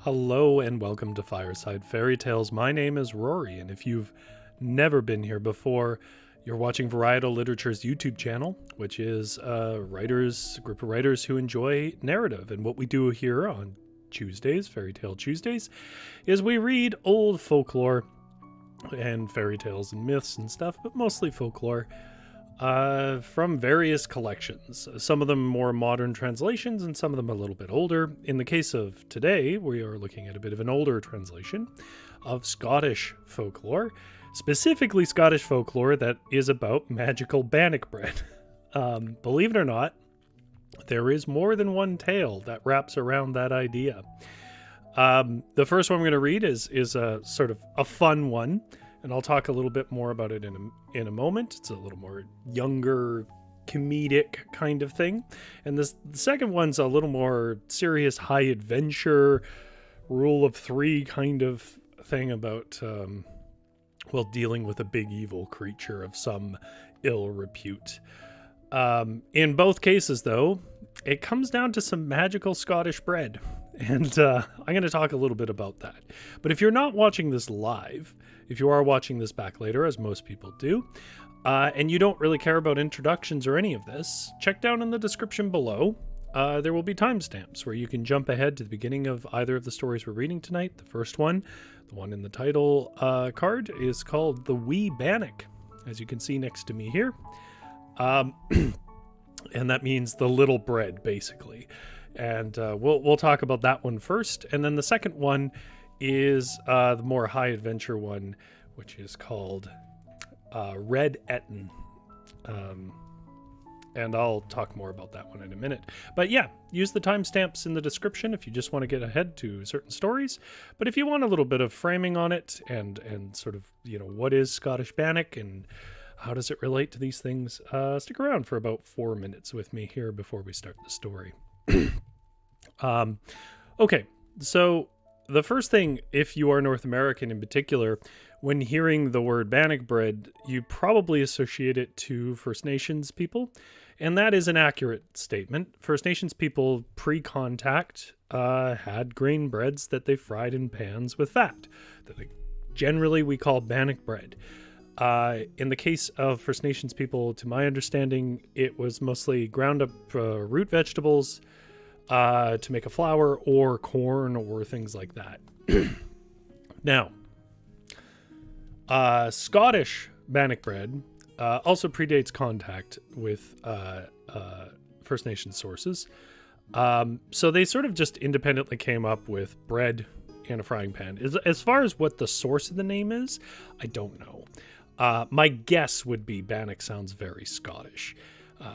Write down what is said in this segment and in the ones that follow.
Hello and welcome to Fireside Fairytales. My name is Rory, and if you've never been here before, you're watching Varietal Literature's YouTube channel, which is a group of writers who enjoy narrative. And what we do here on Tuesdays, Fairy Tale Tuesdays, is we read old folklore and fairy tales and myths and stuff, but mostly folklore, from various collections. Some of them more modern translations and some of them a little bit older. In the case of today, we are looking at a bit of an older translation of Scottish folklore, specifically Scottish folklore that is about magical bannock bread. Believe it or not, there is more than one tale that wraps around that idea. The first one I'm going to read is a sort of a fun one, and I'll talk a little bit more about it in a moment. It's a little more younger, comedic kind of thing. And the second one's a little more serious, high adventure, rule of three kind of thing about, dealing with a big evil creature of some ill repute. In both cases, though, it comes down to some magical Scottish bread. And I'm going to talk a little bit about that. But if you're not watching this live, if you are watching this back later, as most people do, and you don't really care about introductions or any of this, check down in the description below. There will be timestamps where you can jump ahead to the beginning of either of the stories we're reading tonight. The first one, the one in the title card, is called The Wee Bannock, as you can see next to me here. And that means the little bread, basically. And we'll talk about that one first. And then the second one is the more high adventure one, which is called Red-Etin. And I'll talk more about that one in a minute. But yeah, use the timestamps in the description if you just want to get ahead to certain stories. But if you want a little bit of framing on it and sort of, what is Scottish bannock and how does it relate to these things, stick around for about 4 minutes with me here before we start the story. Okay, so the first thing, if you are North American in particular, when hearing the word bannock bread, you probably associate it to First Nations people, and that is an accurate statement. First Nations people pre-contact had grain breads that they fried in pans with fat, that generally we call bannock bread. In the case of First Nations people, to my understanding, it was mostly ground up root vegetables to make a flour, or corn, or things like that. Now, Scottish bannock bread also predates contact with First Nation sources. So they sort of just independently came up with bread and a frying pan. As far as what the source of the name is, I don't know. My guess would be bannock sounds very Scottish.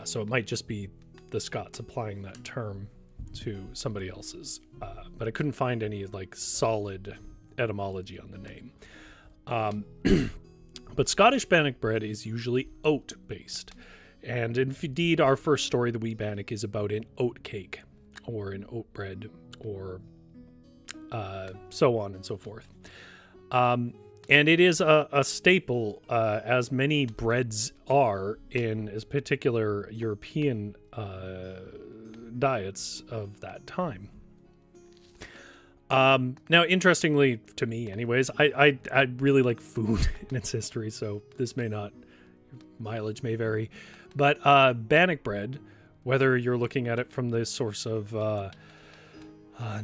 So it might just be the Scots applying that term to somebody else's, but I couldn't find any solid etymology on the name. But Scottish bannock bread is usually oat based, and indeed our first story, The Wee Bannock, is about an oat cake or an oat bread or so on and so forth. And it is a staple, as many breads are in as particular European diets of that time. Now, interestingly to me anyways, I really like food in its history, so this mileage may vary, but bannock bread, whether you're looking at it from the source of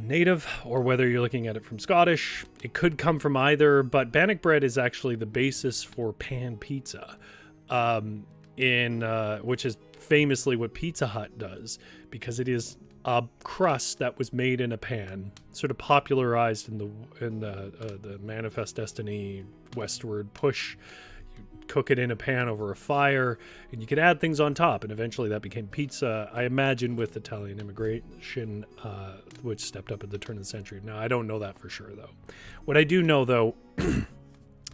native or whether you're looking at it from Scottish, it could come from either, but bannock bread is actually the basis for pan pizza, which is famously what Pizza Hut does, because it is a crust that was made in a pan, sort of popularized in the Manifest Destiny westward push. You cook it in a pan over a fire, and you could add things on top, and eventually that became pizza, I imagine, with Italian immigration, which stepped up at the turn of the century. Now, I don't know that for sure, though. What I do know, though,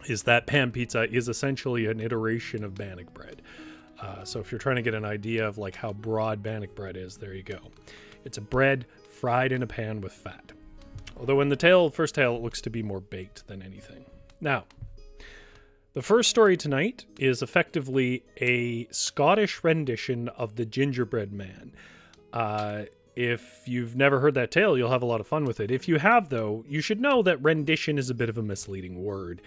is that pan pizza is essentially an iteration of bannock bread. So if you're trying to get an idea of how broad bannock bread is, there you go. It's a bread fried in a pan with fat. Although in the first tale, it looks to be more baked than anything. Now, the first story tonight is effectively a Scottish rendition of The Gingerbread Man. If you've never heard that tale, you'll have a lot of fun with it. If you have, though, you should know that rendition is a bit of a misleading word,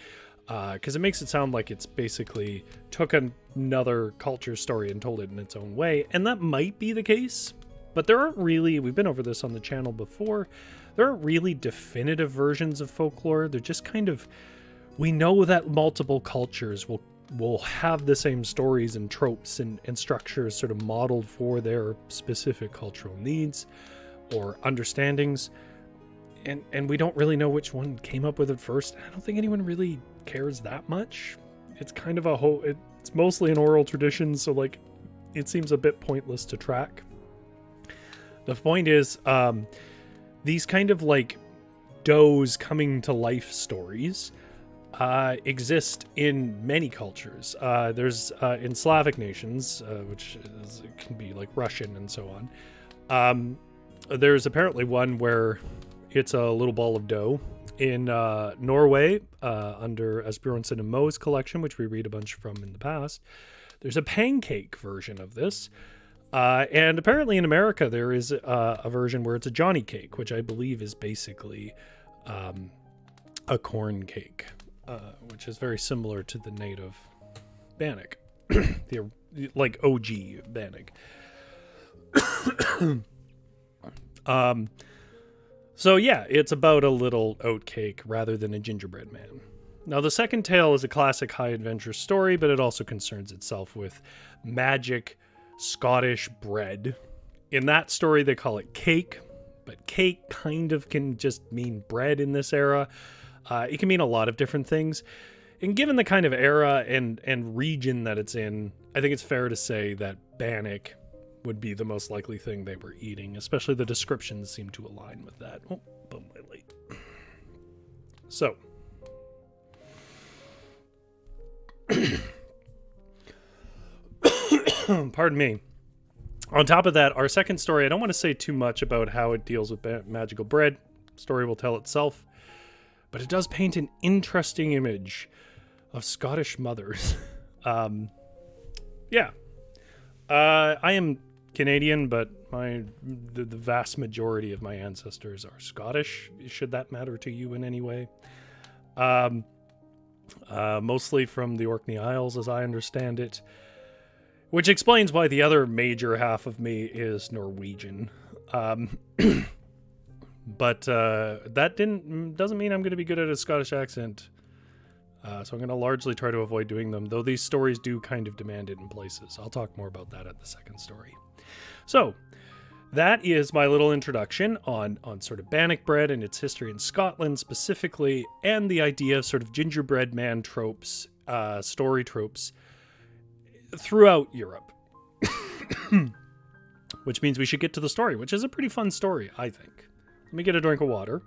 because it makes it sound like it's basically took another culture story and told it in its own way, and that might be the case, but there aren't really, we've been over this on the channel before, there aren't really definitive versions of folklore. They're just kind of, we know that multiple cultures will have the same stories and tropes and structures sort of modeled for their specific cultural needs or understandings, and we don't really know which one came up with it first. I don't think anyone really cares that much. It's kind of it's mostly an oral tradition, so like it seems a bit pointless to track. The point is, these kind of like does coming to life stories exist in many cultures. There's in Slavic nations, which can be like Russian and so on. There's apparently one where it's a little ball of dough. In Norway, under Asbjornsen and Moe's collection, which we read a bunch from in the past, there's a pancake version of this. And apparently in America, there is a version where it's a Johnny cake, which I believe is basically a corn cake. Which is very similar to the native Bannock, the like OG Bannock. So yeah, it's about a little oat cake rather than a gingerbread man. Now the second tale is a classic high adventure story, but it also concerns itself with magic Scottish bread. In that story, they call it cake, but cake kind of can just mean bread in this era. It can mean a lot of different things. And given the kind of era and region that it's in, I think it's fair to say that Bannock would be the most likely thing they were eating, especially the descriptions seem to align with that. Oh, boom, my light. So. Pardon me. On top of that, our second story, I don't want to say too much about how it deals with magical bread. The story will tell itself. But it does paint an interesting image of Scottish mothers. Yeah. I am Canadian, but the vast majority of my ancestors are Scottish, should that matter to you in any way. Mostly from the Orkney Isles, as I understand it. Which explains why the other major half of me is Norwegian. But that doesn't mean I'm going to be good at a Scottish accent. So I'm going to largely try to avoid doing them, though these stories do kind of demand it in places. I'll talk more about that at the second story. So that is my little introduction on sort of Bannock bread and its history in Scotland specifically, and the idea of sort of gingerbread man tropes, story tropes throughout Europe. Which means we should get to the story, which is a pretty fun story, I think. Let me get a drink of water,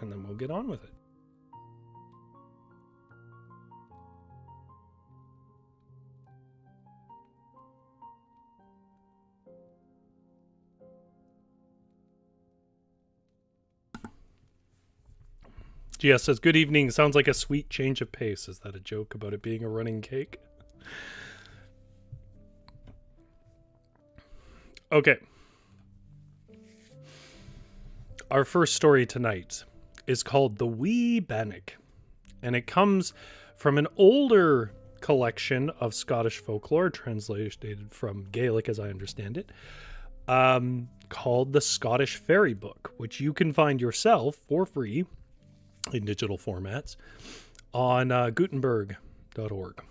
and then we'll get on with it. GS says, good evening. Sounds like a sweet change of pace. Is that a joke about it being a running cake? Okay. Our first story tonight is called The Wee Bannock, and it comes from an older collection of Scottish folklore, translated from Gaelic as I understand it, called the Scottish Fairy Book, which you can find yourself for free in digital formats on Gutenberg.org.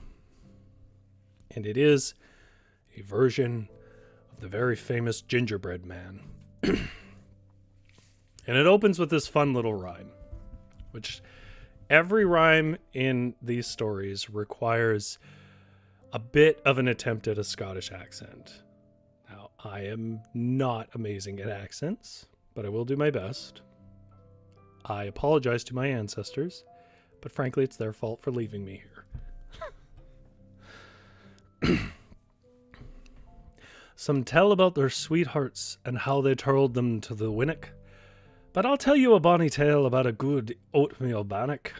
And it is a version of the very famous gingerbread man. And it opens with this fun little rhyme, which every rhyme in these stories requires a bit of an attempt at a Scottish accent. Now, I am not amazing at accents, but I will do my best. I apologize to my ancestors, but frankly, it's their fault for leaving me here. Some tell about their sweethearts and how they tirled them to the winnock. But I'll tell you a bonny tale about a good oatmeal bannock.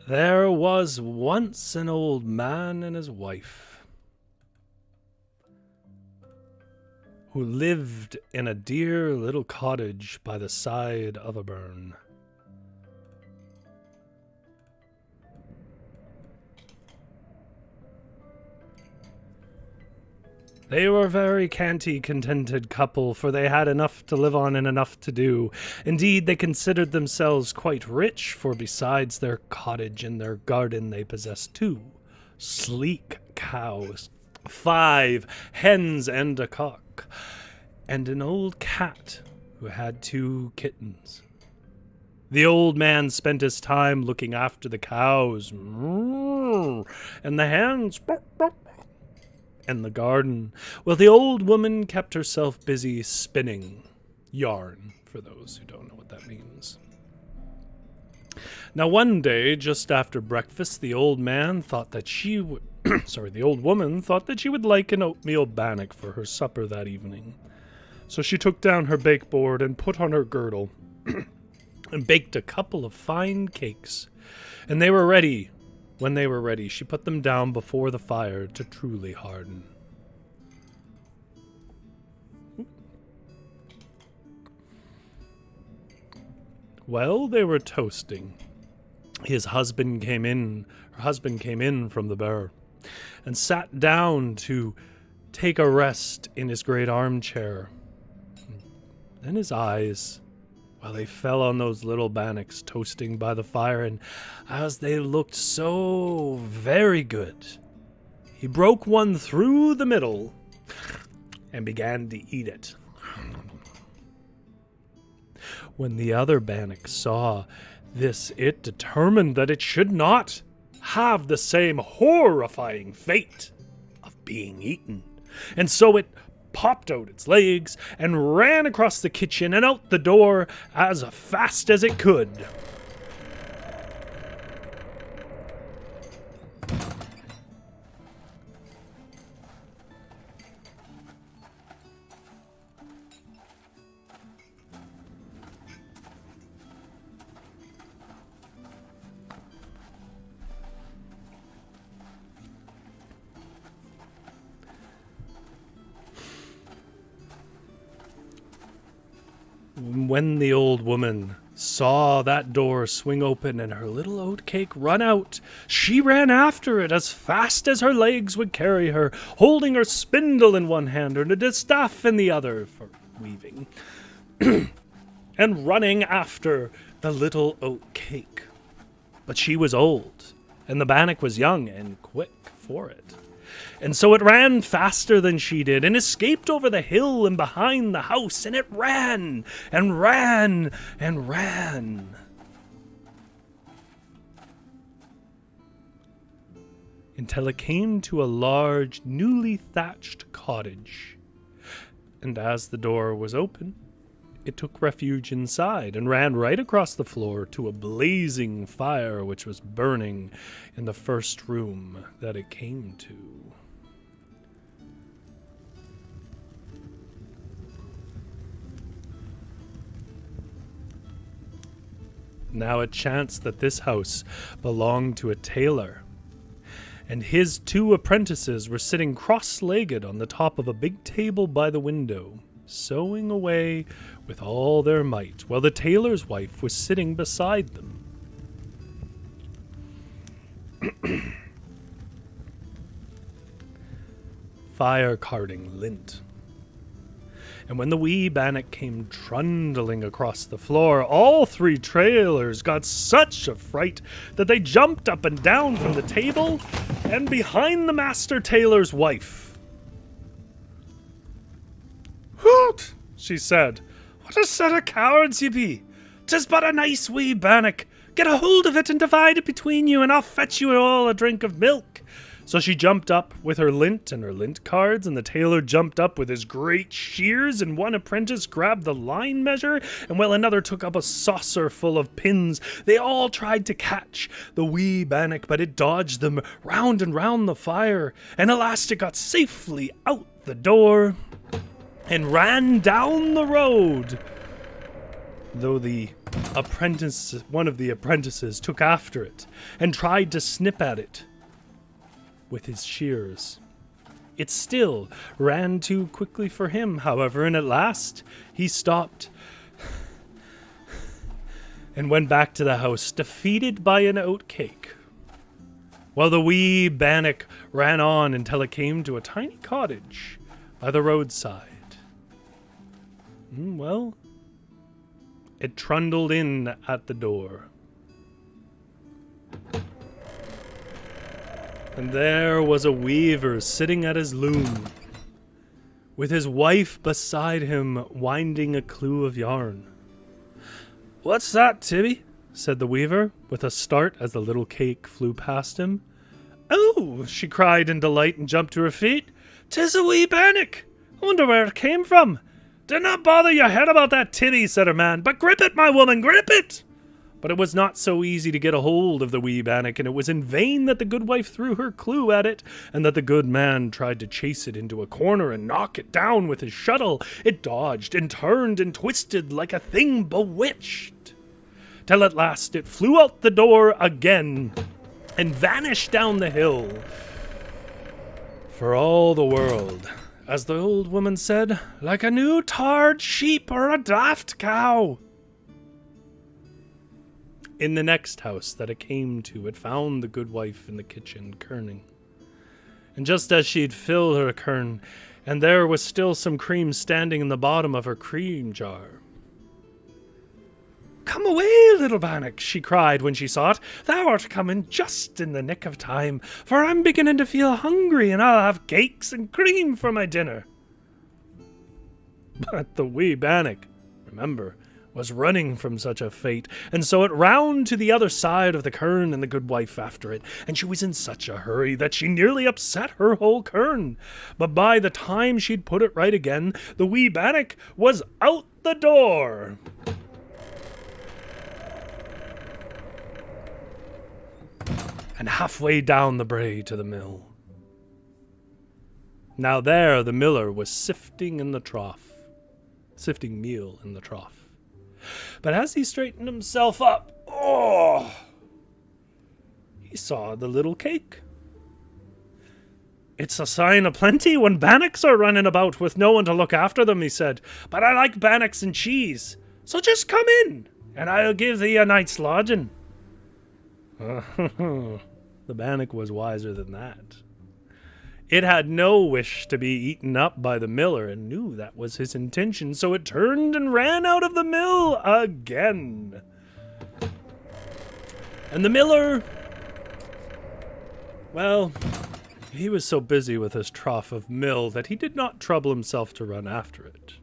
There was once an old man and his wife. who lived in a dear little cottage by the side of a burn. They were a very canty, contented couple, for they had enough to live on and enough to do. Indeed, they considered themselves quite rich, for besides their cottage and their garden, they possessed 2 sleek cows, 5 hens and a cock, and an old cat who had 2 kittens. The old man spent his time looking after the cows, and the hens, and the garden, while the old woman kept herself busy spinning yarn, for those who don't know what that means. Now one day, just after breakfast, the old man thought that she would the old woman thought that she would like an oatmeal bannock for her supper that evening. So she took down her bake board and put on her girdle and baked a couple of fine cakes. And they were ready. When they were ready, she put them down before the fire to truly harden. While they were toasting, her husband came in from the bar and sat down to take a rest in his great armchair. Then his eyes, well, they fell on those little bannocks toasting by the fire, and as they looked so very good, he broke one through the middle and began to eat it. When the other bannock saw this, it determined that it should not have the same horrifying fate of being eaten, and so it popped out its legs and ran across the kitchen and out the door as fast as it could. When the old woman saw that door swing open and her little oatcake run out, she ran after it as fast as her legs would carry her, holding her spindle in one hand and a distaff in the other for weaving, and running after the little oatcake. But she was old, and the bannock was young and quick for it. And so it ran faster than she did and escaped over the hill and behind the house, and it ran and ran and ran. Until it came to a large, newly thatched cottage. And as the door was open, it took refuge inside and ran right across the floor to a blazing fire which was burning in the first room that it came to. Now it chanced that this house belonged to a tailor, and his 2 apprentices were sitting cross-legged on the top of a big table by the window, sewing away with all their might, while the tailor's wife was sitting beside them. Fire carting lint. And when the wee bannock came trundling across the floor, all 3 tailors got such a fright that they jumped up and down from the table and behind the master tailor's wife. "Hoot!" she said. "What a set of cowards ye be! 'Tis but a nice wee bannock. Get a hold of it and divide it between you, and I'll fetch you all a drink of milk." So she jumped up with her lint and her lint cards, and the tailor jumped up with his great shears, and one apprentice grabbed the line measure, and while another took up a saucer full of pins, they all tried to catch the wee bannock, but it dodged them round and round the fire, and at last it got safely out the door and ran down the road, though one of the apprentices took after it and tried to snip at it with his shears. It still ran too quickly for him, however, and at last he stopped and went back to the house, defeated by an oat cake. While the wee Bannock ran on until it came to a tiny cottage by the roadside. Well, it trundled in at the door. And there was a weaver sitting at his loom, with his wife beside him winding a clue of yarn. "What's that, Tibby?" said the weaver, with a start as the little cake flew past him. "Oh!" she cried in delight and jumped to her feet. "'Tis a wee bannock! I wonder where it came from." "Do not bother your head about that, Tibby," said her man, "but grip it, my woman, grip it!" But it was not so easy to get a hold of the wee bannock, and it was in vain that the good wife threw her clue at it, and that the good man tried to chase it into a corner and knock it down with his shuttle. It dodged and turned and twisted like a thing bewitched, till at last it flew out the door again and vanished down the hill. For all the world, as the old woman said, like a new tarred sheep or a daft cow. In the next house that it came to, it found the good wife in the kitchen kerning. And just as she'd filled her kern, and there was still some cream standing in the bottom of her cream jar. "Come away, little bannock," she cried when she saw it. "Thou art coming just in the nick of time, for I'm beginning to feel hungry, and I'll have cakes and cream for my dinner." But the wee bannock, remember, was running from such a fate, and so it round to the other side of the kern, and the good wife after it, and she was in such a hurry that she nearly upset her whole kern. But by the time she'd put it right again, the wee bannock was out the door. And halfway down the brae to the mill. Now there the miller was sifting meal in the trough. But as he straightened himself up, he saw the little cake. "It's a sign of plenty when bannocks are running about with no one to look after them," he said. "But I like bannocks and cheese, so just come in, and I'll give thee a night's lodging." The bannock was wiser than that. It had no wish to be eaten up by the miller, and knew that was his intention, so it turned and ran out of the mill again. And the miller, well, he was so busy with his trough of mill that he did not trouble himself to run after it.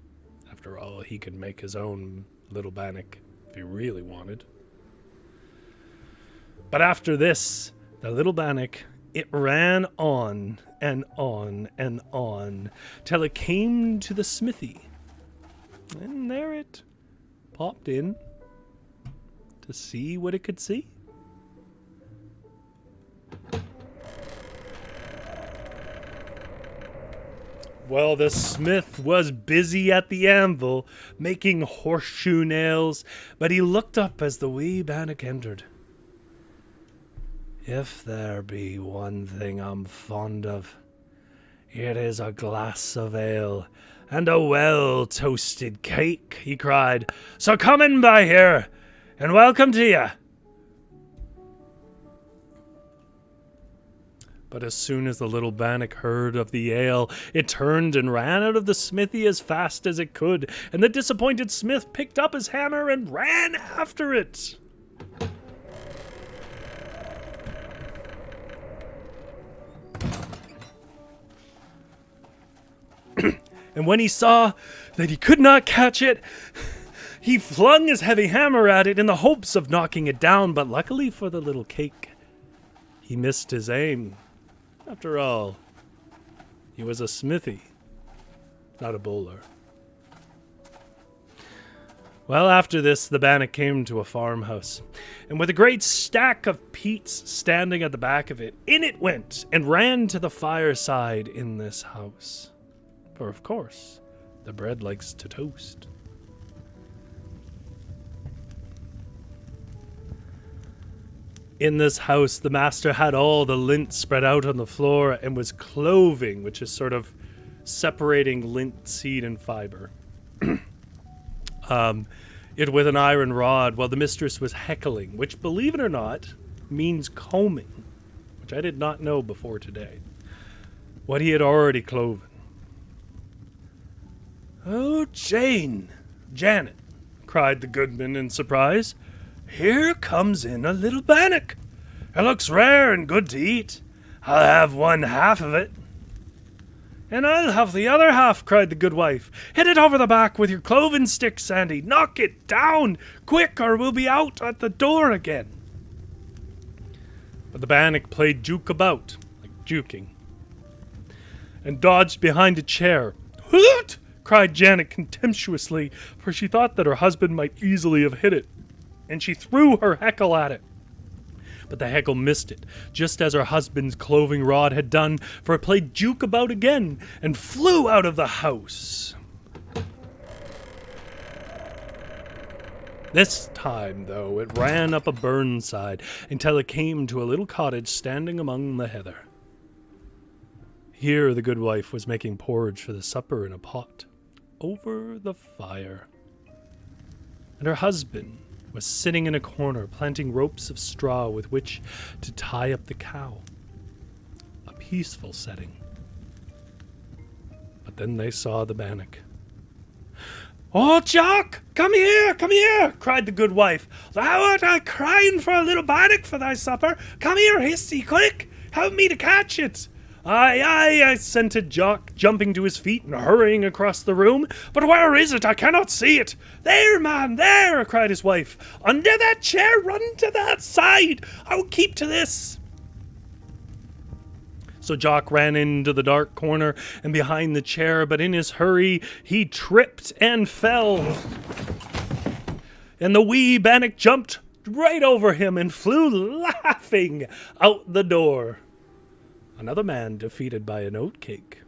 After all, he could make his own little bannock if he really wanted. But after this, the little bannock, it ran on and on and on, till it came to the smithy. And there it popped in to see what it could see. Well, the smith was busy at the anvil, making horseshoe nails, but he looked up as the wee bannock entered. "If there be one thing I'm fond of, it is a glass of ale and a well-toasted cake," he cried. "So come in by here, and welcome to ye." But as soon as the little bannock heard of the ale, it turned and ran out of the smithy as fast as it could, and the disappointed smith picked up his hammer and ran after it. And when he saw that he could not catch it, he flung his heavy hammer at it in the hopes of knocking it down, but luckily for the little cake, he missed his aim. After all, he was a smithy, not a bowler. Well, after this, the bannock came to a farmhouse, and with a great stack of peats standing at the back of it, in it went and ran to the fireside in this house. For, of course, the bread likes to toast. In this house, the master had all the lint spread out on the floor and was cloving, which is sort of separating lint seed and fiber. It with an iron rod, while the mistress was heckling, which, believe it or not, means combing, which I did not know before today, what he had already cloven. "Oh, Janet," cried the goodman in surprise. "Here comes in a little bannock. It looks rare and good to eat. I'll have one half of it." "And I'll have the other half," cried the good wife. "Hit it over the back with your cloven stick, Sandy. Knock it down, quick, or we'll be out at the door again." But the bannock played juke about, like juking, and dodged behind a chair. "Hoot!" cried Janet contemptuously, for she thought that her husband might easily have hit it, and she threw her heckle at it. But the heckle missed it, just as her husband's cloving rod had done, for it played juke about again, and flew out of the house. This time, though, it ran up a burnside, until it came to a little cottage standing among the heather. Here the good wife was making porridge for the supper in a pot, over the fire. And her husband was sitting in a corner, planting ropes of straw with which to tie up the cow. A peaceful setting. But then they saw the bannock. "Oh, Jock, come here, cried the good wife. "Thou art a crying for a little bannock for thy supper. Come here, Hissy, quick, help me to catch it." Aye, assented Jock, jumping to his feet and hurrying across the room. "But where is it? I cannot see it." "There, man, there," cried his wife. "Under that chair, run to that side. I'll keep to this." So Jock ran into the dark corner and behind the chair, but in his hurry he tripped and fell. And the wee bannock jumped right over him and flew laughing out the door. Another man defeated by an oatcake.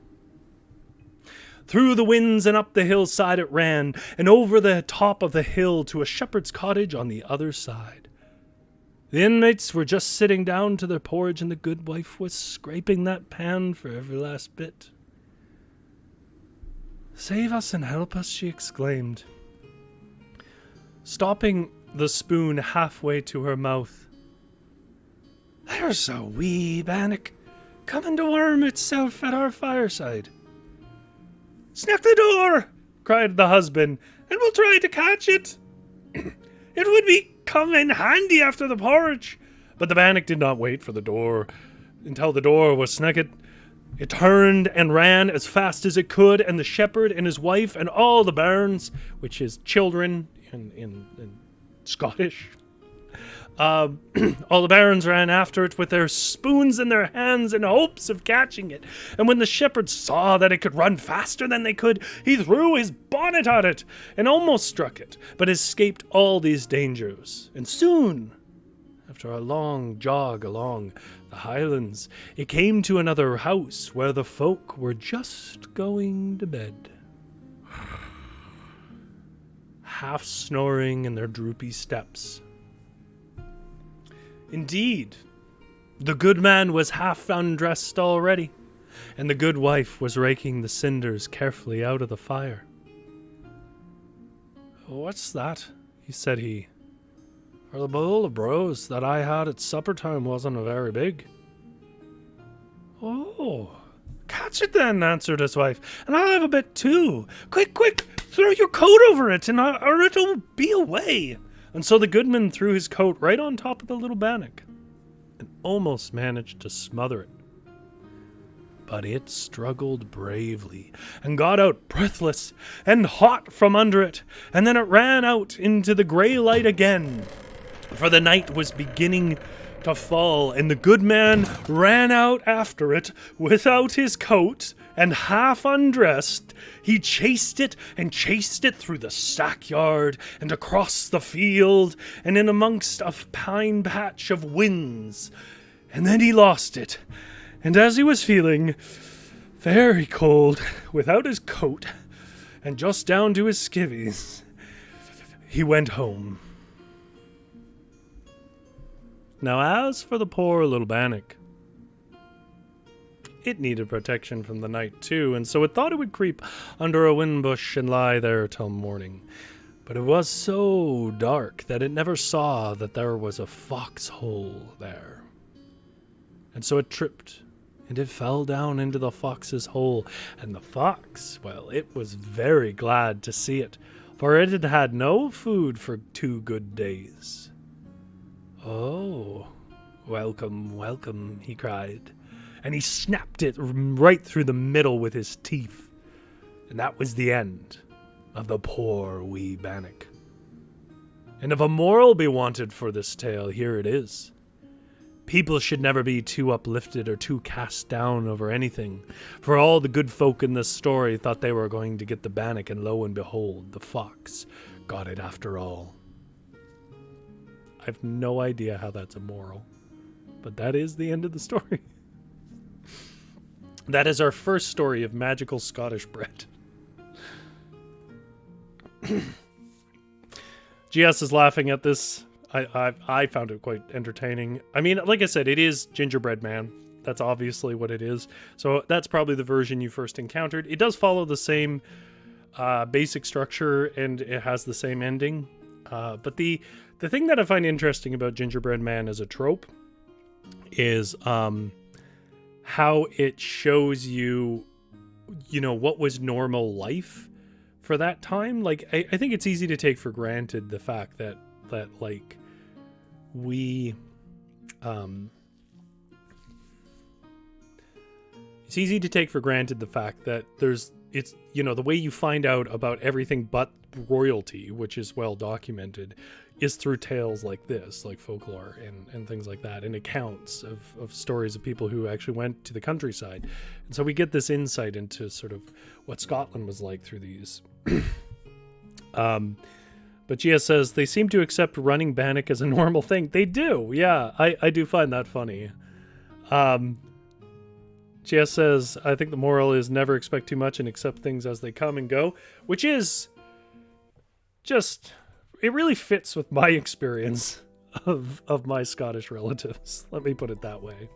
Through the winds and up the hillside it ran, and over the top of the hill to a shepherd's cottage on the other side. The inmates were just sitting down to their porridge, and the good wife was scraping that pan for every last bit. "Save us and help us," she exclaimed, stopping the spoon halfway to her mouth. "There's a wee bannock coming to warm itself at our fireside." "Snap the door," cried the husband, "and we'll try to catch it. It would be come in handy after the porridge." But the bannock did not wait for the door until the door was snugged. It turned and ran as fast as it could, and the shepherd and his wife and all the bairns, which is children in Scottish, all the barons ran after it with their spoons in their hands in hopes of catching it. And when the shepherd saw that it could run faster than they could, he threw his bonnet at it and almost struck it, but escaped all these dangers. And soon, after a long jog along the highlands, it came to another house where the folk were just going to bed, half snoring in their droopy steps. Indeed, the good man was half undressed already, and the good wife was raking the cinders carefully out of the fire. "What's that?" said he. "For the bowl of brose that I had at supper time wasn't very big." "Oh, catch it then," answered his wife, "and I'll have a bit too. Quick, throw your coat over it, or it'll be away." And so the goodman threw his coat right on top of the little bannock and almost managed to smother it. But it struggled bravely and got out breathless and hot from under it, and then it ran out into the grey light again, for the night was beginning to fall, and the good man ran out after it without his coat and half undressed. He chased it through the stackyard and across the field and in amongst a pine patch of whins, and then he lost it. And as he was feeling very cold without his coat and just down to his skivvies, he went home. Now, as for the poor little Bannock, it needed protection from the night too, and so it thought it would creep under a wind bush and lie there till morning. But it was so dark that it never saw that there was a foxhole there. And so it tripped, and it fell down into the fox's hole, and the fox, well, it was very glad to see it, for it had had no food for 2 good days. "Oh, welcome, welcome," he cried, and he snapped it right through the middle with his teeth. And that was the end of the poor wee Bannock. And if a moral be wanted for this tale, here it is. People should never be too uplifted or too cast down over anything, for all the good folk in this story thought they were going to get the Bannock, and lo and behold, the fox got it after all. I have no idea how that's a moral, but that is the end of the story. That is our first story of magical Scottish bread. GS is laughing at this. I found it quite entertaining. I mean, like I said, it is Gingerbread Man. That's obviously what it is. So that's probably the version you first encountered. It does follow the same basic structure, and it has the same ending. But the thing that I find interesting about Gingerbread Man as a trope is how it shows you, what was normal life for that time. Like, I think it's easy to take for granted the fact that like we it's easy to take for granted the fact that it's the way you find out about everything but royalty, which is well documented, is through tales like this, like folklore and things like that, and accounts of stories of people who actually went to the countryside. And so we get this insight into sort of what Scotland was like through these. But GS says, they seem to accept running Bannock as a normal thing. They do, yeah, I do find that funny. GS says, I think the moral is never expect too much and accept things as they come and go, which is just, it really fits with my experience of my Scottish relatives. Let me put it that way.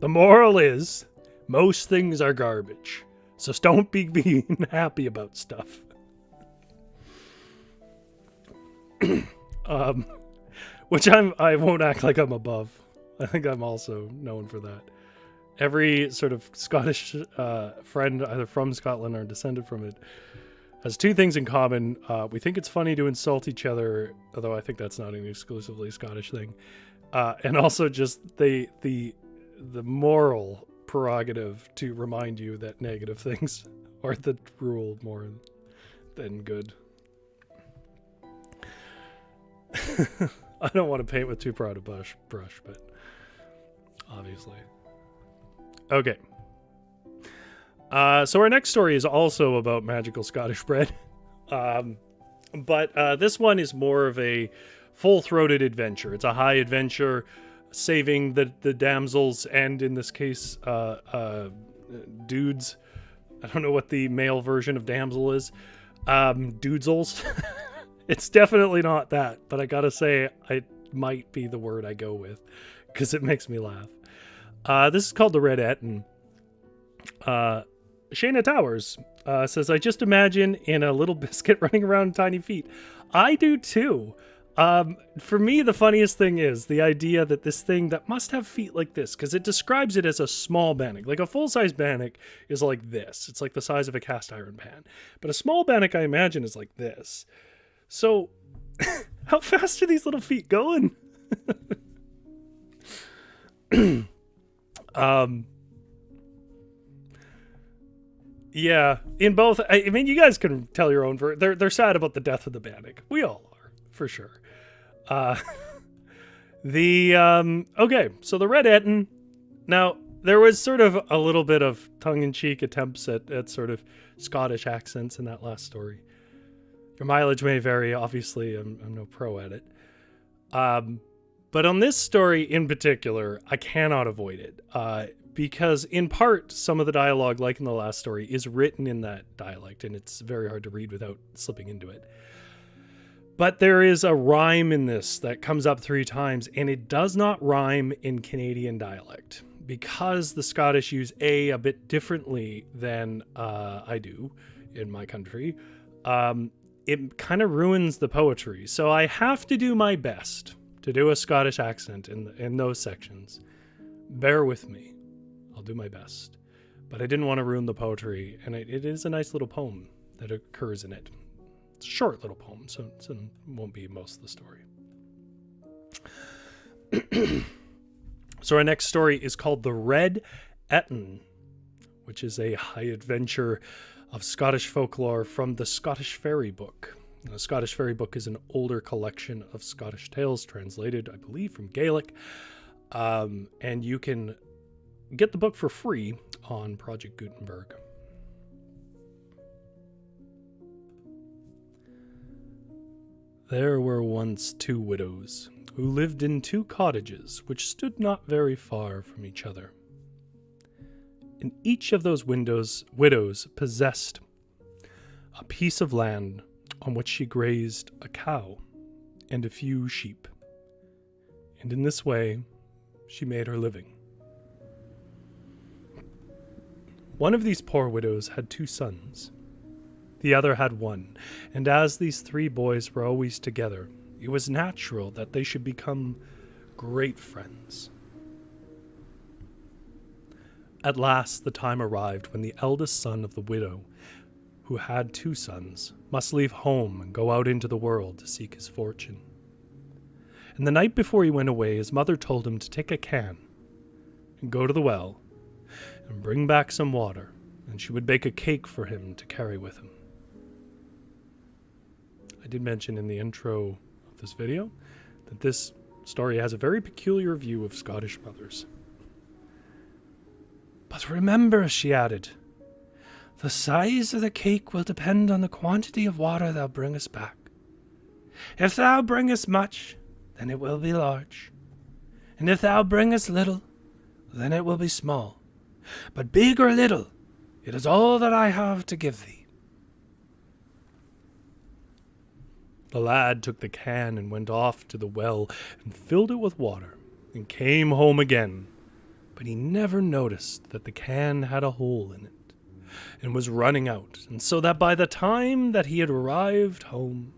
The moral is, most things are garbage, so don't be being happy about stuff. Which I won't act like I'm above. I think I'm also known for that. Every sort of Scottish friend, either from Scotland or descended from it, has 2 things in common. We think it's funny to insult each other, although I think that's not an exclusively Scottish thing. And also just the moral prerogative to remind you that negative things are the rule more than good. I don't want to paint with too broad a brush, but obviously. Okay. So our next story is also about magical Scottish bread. But this one is more of a full-throated adventure. It's a high adventure, saving the damsels, and in this case, dudes. I don't know what the male version of damsel is. Dudesels. It's definitely not that, but I gotta say, it might be the word I go with, because it makes me laugh. This is called the Red-Etin. Shayna Towers says, I just imagine in a little biscuit running around tiny feet. I do too. For me, the funniest thing is the idea that this thing that must have feet like this, because it describes it as a small Bannock. Like a full-size Bannock is like this. It's like the size of a cast iron pan. But a small Bannock, I imagine, is like this. So, how fast are these little feet going? Yeah, in both, I mean, you guys can tell your own. They're sad about the death of the Bannock. We all are, for sure. Okay, so the Red-Etin. Now, there was sort of a little bit of tongue-in-cheek attempts at sort of Scottish accents in that last story. Your mileage may vary, obviously, I'm no pro at it. But on this story in particular, I cannot avoid it. Because in part, some of the dialogue, like in the last story, is written in that dialect, and it's very hard to read without slipping into it. But there is a rhyme in this that comes up 3 times, and it does not rhyme in Canadian dialect because the Scottish use a bit differently than I do in my country. It kind of ruins the poetry. So I have to do my best to do a Scottish accent in those sections. Bear with me. I'll do my best. But I didn't want to ruin the poetry, and it is a nice little poem that occurs in it. It's a short little poem, so it won't be most of the story. So our next story is called The Red-Etin, which is a high adventure of Scottish folklore from the Scottish Fairy Book. The Scottish Fairy Book is an older collection of Scottish tales translated, I believe, from Gaelic. And you can get the book for free on Project Gutenberg. There were once 2 widows who lived in 2 cottages which stood not very far from each other. And each of those widows possessed a piece of land on which she grazed a cow and a few sheep. And in this way, she made her living. One of these poor widows had 2 sons. The other had 1, and as these 3 boys were always together, it was natural that they should become great friends. At last the time arrived when the eldest son of the widow, who had 2 sons, must leave home and go out into the world to seek his fortune. And the night before he went away, his mother told him to take a can and go to the well and bring back some water, and she would bake a cake for him to carry with him. I did mention in the intro of this video that this story has a very peculiar view of Scottish mothers. But remember, she added, the size of the cake will depend on the quantity of water thou bringest back. If thou bringest much, then it will be large. And if thou bringest little, then it will be small. But big or little, it is all that I have to give thee. The lad took the can and went off to the well and filled it with water and came home again. But he never noticed that the can had a hole in it and was running out, and so that by the time that he had arrived home,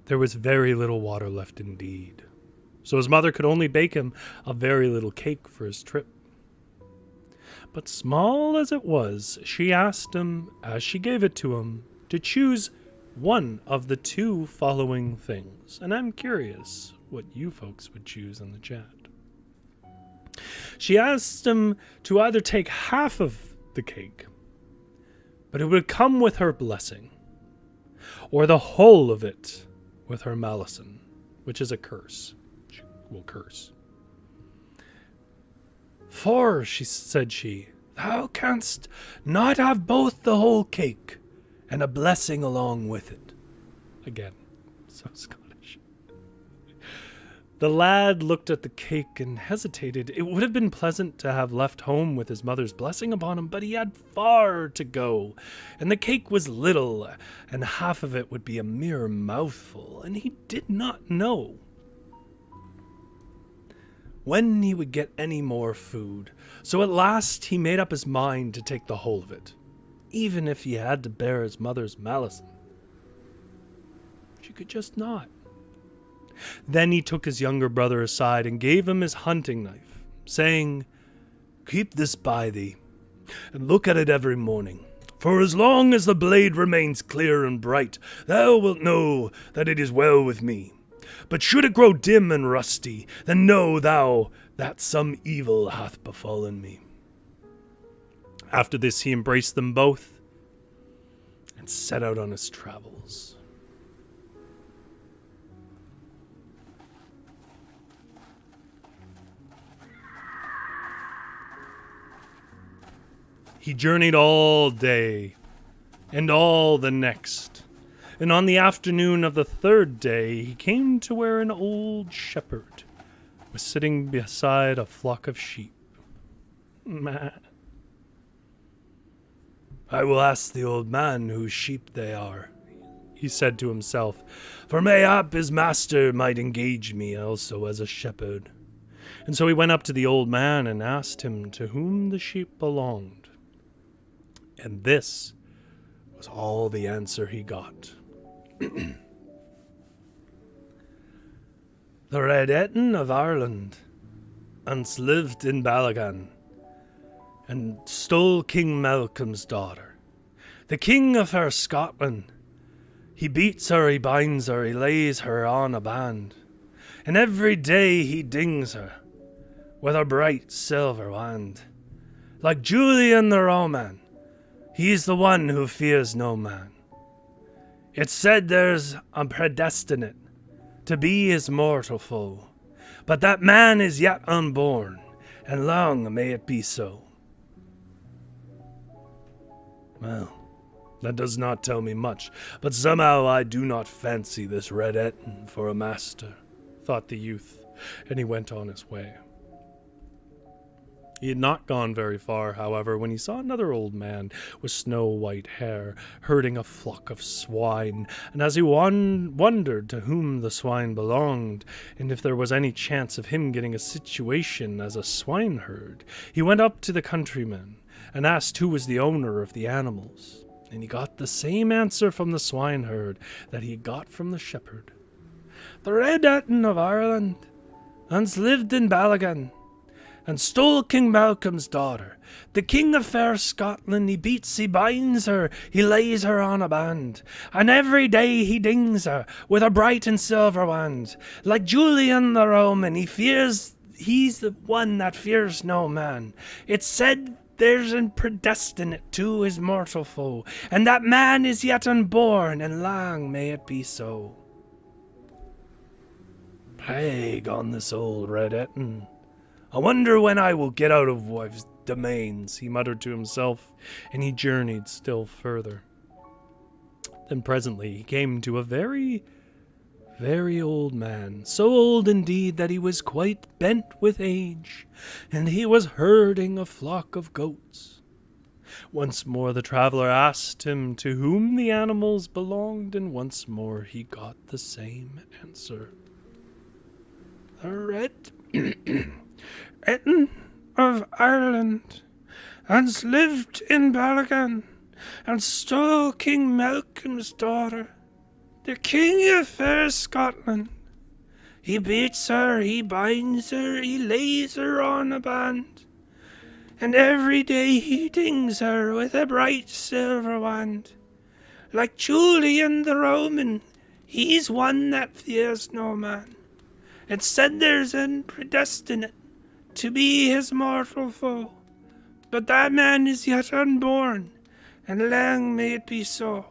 there was very little water left indeed. So his mother could only bake him a very little cake for his trip. But small as it was, she asked him, as she gave it to him, to choose one of the 2 following things. And I'm curious what you folks would choose in the chat. She asked him to either take half of the cake, but it would come with her blessing, or the whole of it with her malison, which is a curse. She will curse. For, said she, thou canst not have both the whole cake and a blessing along with it. Again, so Scottish. The lad looked at the cake and hesitated. It would have been pleasant to have left home with his mother's blessing upon him, but he had far to go, and the cake was little, and half of it would be a mere mouthful, and he did not know when he would get any more food. So at last he made up his mind to take the whole of it, even if he had to bear his mother's malison. She could just not. Then he took his younger brother aside and gave him his hunting knife, saying, keep this by thee, and look at it every morning. For as long as the blade remains clear and bright, thou wilt know that it is well with me. But should it grow dim and rusty, then know thou that some evil hath befallen me. After this he embraced them both and set out on his travels. He journeyed all day and all the next, and on the afternoon of the 3rd day he came to where an old shepherd was sitting beside a flock of sheep. I will ask the old man whose sheep they are, he said to himself, for mayhap his master might engage me also as a shepherd. And so he went up to the old man and asked him to whom the sheep belonged. And this was all the answer he got. The Red-Etin of Ireland once lived in Balagan and stole King Malcolm's daughter. The king of her Scotland, he beats her, he binds her, he lays her on a band, and every day he dings her with a bright silver wand. Like Julian the Roman, he's the one who fears no man. It's said there's a predestinate to be his mortal foe, but that man is yet unborn, and long may it be so. Well, that does not tell me much, but somehow I do not fancy this Red-Etin for a master, thought the youth, and he went on his way. He had not gone very far, however, when he saw another old man with snow-white hair herding a flock of swine, and as he wondered to whom the swine belonged, and if there was any chance of him getting a situation as a swineherd, he went up to the countryman and asked who was the owner of the animals, and he got the same answer from the swineherd that he got from the shepherd. The Red-Etin of Ireland once lived in Balagan, and stole King Malcolm's daughter. The king of fair Scotland, he beats, he binds her, he lays her on a band, and every day he dings her with a bright and silver wand. Like Julian the Roman, he's the one that fears no man. It's said there's a predestinate to his mortal foe, and that man is yet unborn, and long may it be so. Plague on this old Red-Etin. I wonder when I will get out of wife's domains, he muttered to himself, and he journeyed still further. Then presently he came to a very, very old man, so old indeed that he was quite bent with age, and he was herding a flock of goats. Once more the traveler asked him to whom the animals belonged, and once more he got the same answer. The Red-Etin of Ireland once lived in Balagan and stole King Malcolm's daughter. The king of fair Scotland, he beats her, he binds her, he lays her on a band, and every day he dings her with a bright silver wand. Like Julian the Roman, he's one that fears no man. It's said there's a predestinate to be his mortal foe, but that man is yet unborn, and long may it be so.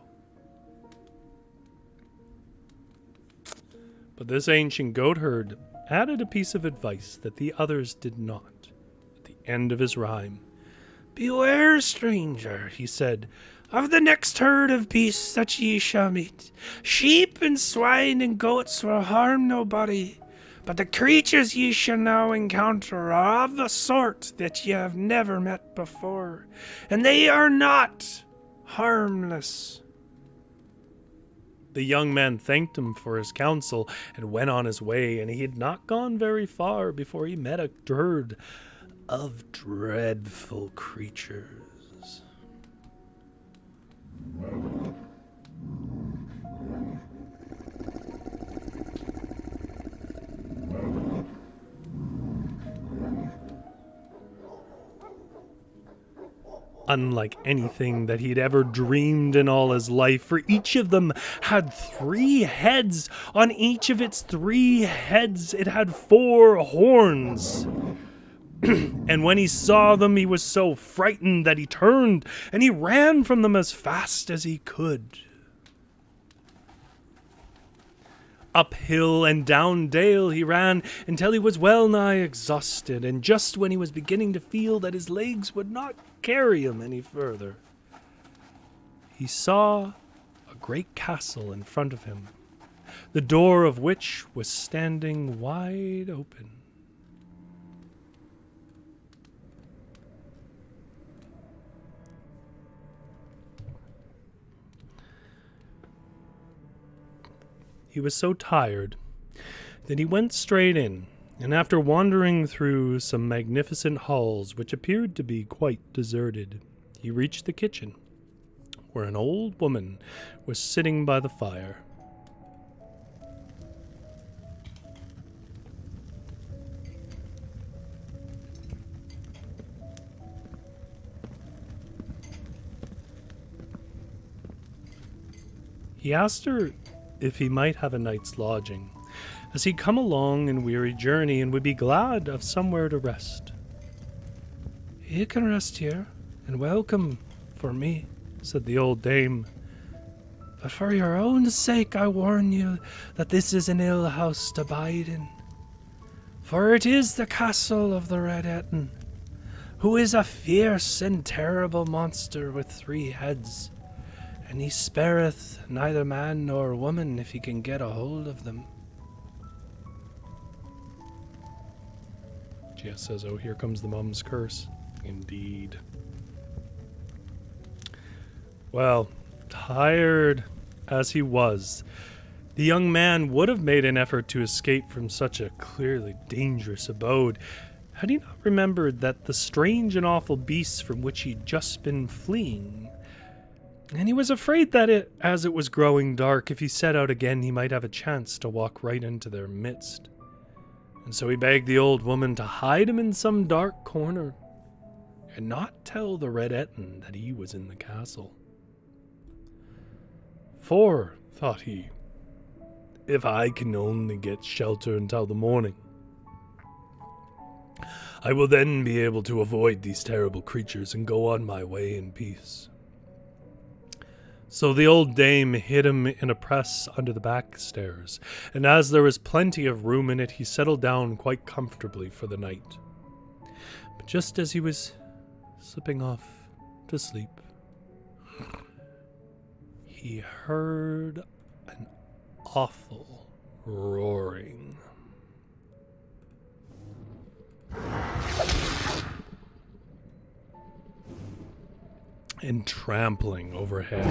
But this ancient goatherd added a piece of advice that the others did not. At the end of his rhyme, "Beware, stranger," he said, "of the next herd of beasts that ye shall meet. Sheep and swine and goats will harm nobody, but the creatures ye shall now encounter are of a sort that ye have never met before, and they are not harmless." The young man thanked him for his counsel and went on his way, and he had not gone very far before he met a herd of dreadful creatures. Unlike anything that he'd ever dreamed in all his life, for each of them had 3 heads. On each of its 3 heads, it had 4 horns. And when he saw them, he was so frightened that he turned and he ran from them as fast as he could. Up hill and down dale he ran until he was well nigh exhausted, and just when he was beginning to feel that his legs would not carry him any further, he saw a great castle in front of him, the door of which was standing wide open. he was so tired that he went straight in, and after wandering through some magnificent halls which appeared to be quite deserted, he reached the kitchen, where an old woman was sitting by the fire. He asked her if he might have a night's lodging, as he'd come a long and weary journey and would be glad of somewhere to rest. "You can rest here, and welcome for me," said the old dame. "But for your own sake I warn you that this is an ill house to bide in. For it is the castle of the Red-Etin, who is a fierce and terrible monster with 3 heads, and he spareth neither man nor woman if he can get a hold of them." Jess says, "Oh, here comes the mum's curse." Indeed. Well, tired as he was, the young man would have made an effort to escape from such a clearly dangerous abode had he not remembered that the strange and awful beasts from which he'd just been fleeing. And he was afraid that as it was growing dark, if he set out again, he might have a chance to walk right into their midst. And so he begged the old woman to hide him in some dark corner and not tell the Red-Etin that he was in the castle. "For," thought he, "if I can only get shelter until the morning, I will then be able to avoid these terrible creatures and go on my way in peace." So the old dame hid him in a press under the back stairs, and as there was plenty of room in it, he settled down quite comfortably for the night. But just as he was slipping off to sleep, he heard an awful roaring. And trampling overhead.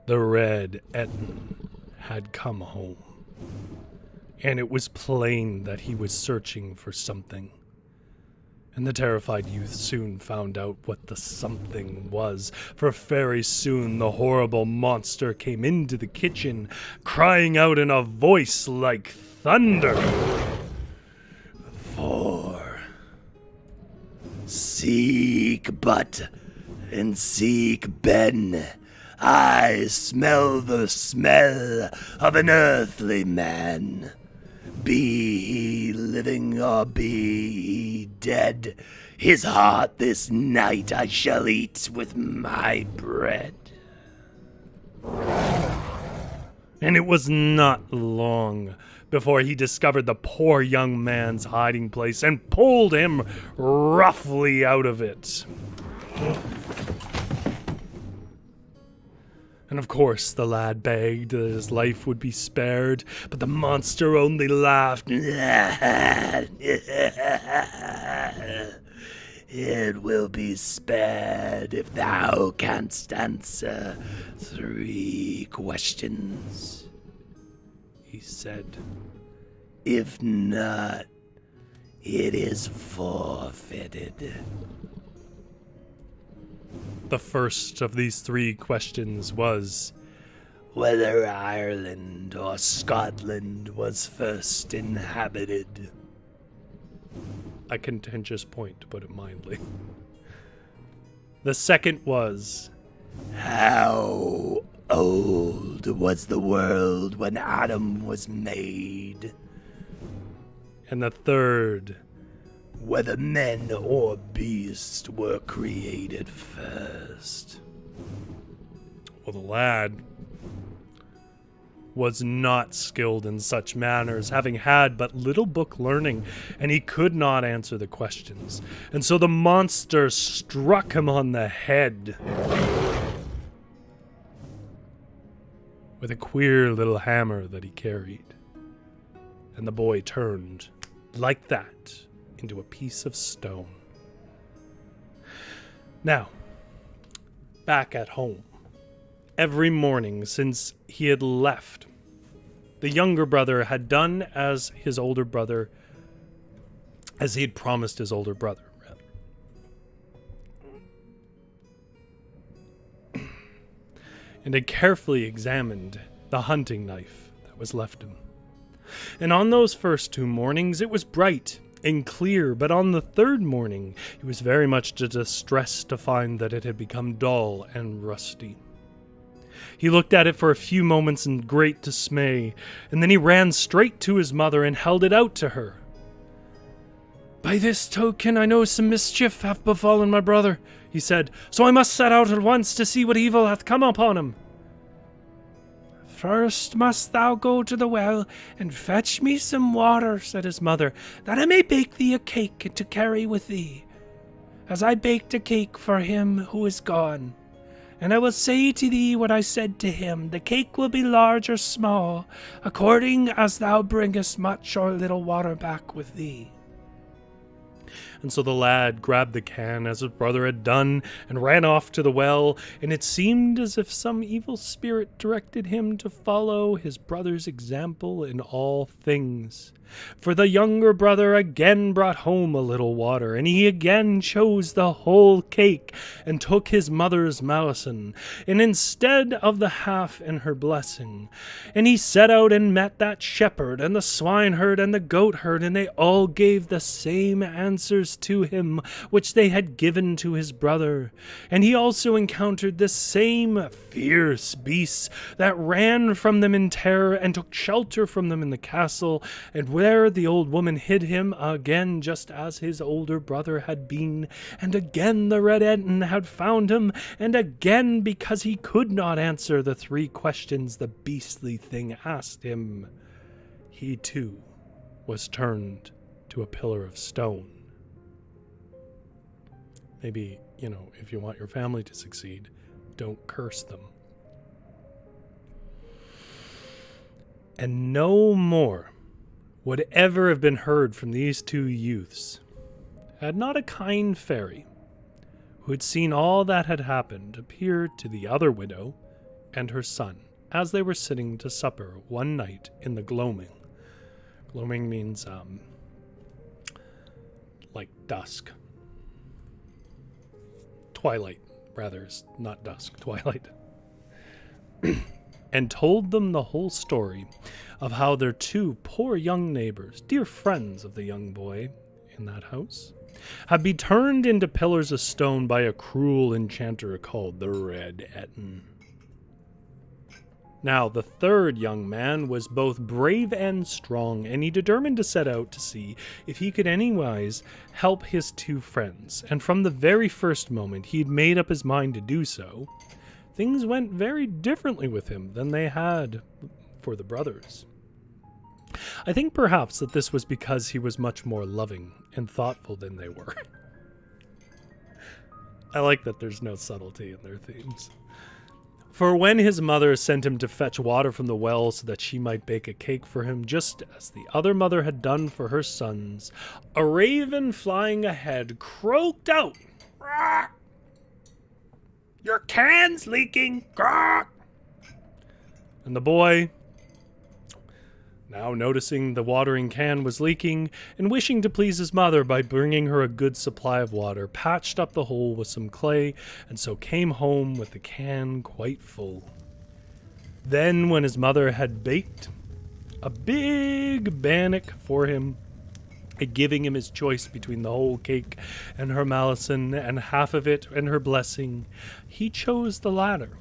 The Red-Etin had come home, and it was plain that he was searching for something. And the terrified youth soon found out what the something was, for very soon the horrible monster came into the kitchen, crying out in a voice like thunder, "Seek but, and seek Ben. I smell the smell of an earthly man. Be he living or be he dead, his heart this night I shall eat with my bread." And it was not long before he discovered the poor young man's hiding place and pulled him roughly out of it. And of course the lad begged that his life would be spared, but the monster only laughed. "It will be spared if thou canst answer 3 questions," he said. "If not, it is forfeited." The first of these 3 questions was whether Ireland or Scotland was first inhabited. A contentious point, to put it mildly. The second was, how old was the world when Adam was made? And the third, whether men or beasts were created first. Well, the lad was not skilled in such matters, having had but little book learning, and he could not answer the questions. And so the monster struck him on the head with a queer little hammer that he carried. And the boy turned, like that, into a piece of stone. Now, back at home, Every morning since he had left, the younger brother had done as he had promised his older brother. And had carefully examined the hunting knife that was left him. And on those first 2 mornings it was bright and clear, but on the third morning he was very much distressed to find that it had become dull and rusty. He looked at it for a few moments in great dismay, and then he ran straight to his mother and held it out to her. "By this token I know some mischief hath befallen my brother," he said, "so I must set out at once to see what evil hath come upon him." "First must thou go to the well and fetch me some water," said his mother, "that I may bake thee a cake to carry with thee, as I baked a cake for him who is gone. And I will say to thee what I said to him. The cake will be large or small, according as thou bringest much or little water back with thee." And so the lad grabbed the can as his brother had done and ran off to the well, and it seemed as if some evil spirit directed him to follow his brother's example in all things. For the younger brother again brought home a little water, and he again chose the whole cake and took his mother's malison, and instead of the half and her blessing. And he set out and met that shepherd and the swineherd and the goatherd, and they all gave the same answers to him which they had given to his brother. And he also encountered the same fierce beasts that ran from them in terror and took shelter from them in the castle, and where the old woman hid him again, just as his older brother had been. And again the Red-Etin had found him, and again, because he could not answer the 3 questions the beastly thing asked him, he too was turned to a pillar of stone. Maybe, if you want your family to succeed, don't curse them. And no more would ever have been heard from these 2 youths, had not a kind fairy, who had seen all that had happened, appear to the other widow and her son as they were sitting to supper one night in the gloaming. Gloaming means, like dusk. Twilight, rather, not dusk, twilight. And told them the whole story of how their 2 poor young neighbors, dear friends of the young boy in that house, had been turned into pillars of stone by a cruel enchanter called the Red-Etin. Now, the 3rd young man was both brave and strong, and he determined to set out to see if he could anywise help his 2 friends. And from the very first moment he had made up his mind to do so, things went very differently with him than they had for the brothers. I think perhaps that this was because he was much more loving and thoughtful than they were. I like that there's no subtlety in their themes. For when his mother sent him to fetch water from the well so that she might bake a cake for him, just as the other mother had done for her sons, a raven flying ahead croaked out, "Quack! Your can's leaking! Quack!" And the boy, now noticing the watering can was leaking, and wishing to please his mother by bringing her a good supply of water, patched up the hole with some clay, and so came home with the can quite full. Then, when his mother had baked a big bannock for him, giving him his choice between the whole cake and her malison, and half of it and her blessing, he chose the latter,